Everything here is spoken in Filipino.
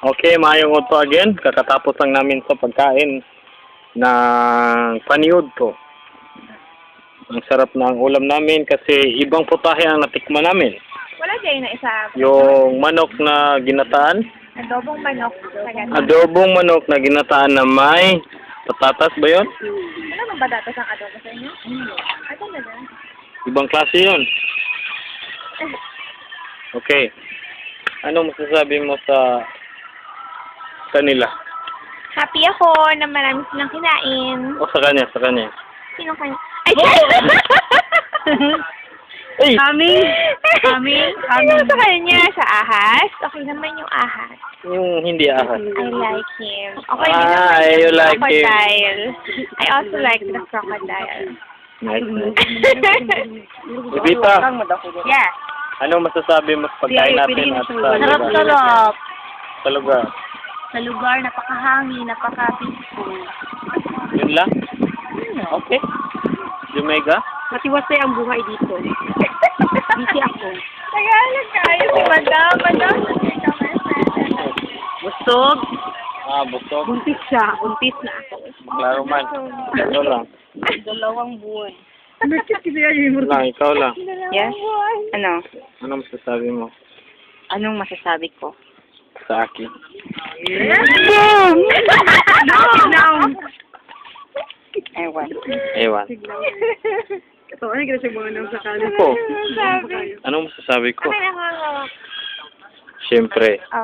Okay, maayong uto again. Kakatapos lang namin sa pagkain ng paniud to. Ang sarap ng ulam namin kasi ibang putahe ang natikman namin. Wala dyan na isa. Yung manok na ginataan, Adobong manok. adobong manok na ginataan na may patatas ba yun? Ano bang badatas ang adobo sa inyo? Ay, talaga. Ibang klase yun. Okay. Ano masasabi mo sa kanila? Happy ako na marami silang kinain. O sa kanya, sa kanya. Sino kanya? Ay, Ay! Kami sa kanya, sa ahas. Okay naman yung ahas. Yung hindi ahas. I like him. Okay din Ah, naman you yung like him. crocodile. I also like the crocodile. Nice, nice. Bibita, Yeah. ano masasabi mo sa pagkain natin at sa lugar? Sarap-sarap. Sa lugar? Sa lugar, napakahangin, napaka-peaceful. Yun lang? Okay. Jumega? Matiwasay ang buhay dito. Busy ako. Tagalog kayo si Madam. Madam, busog. Ah, busog. Buntis siya. Buntis na ako. Klaro man. Ikaw lang. 2 buwan. Lang, ikaw lang. Yes? Ano? Ano masasabi mo Anong masasabi ko? sa akin? Boom! No! Ewan. Ewan. Ako, anong masasabi ko? Siyempre, Oh.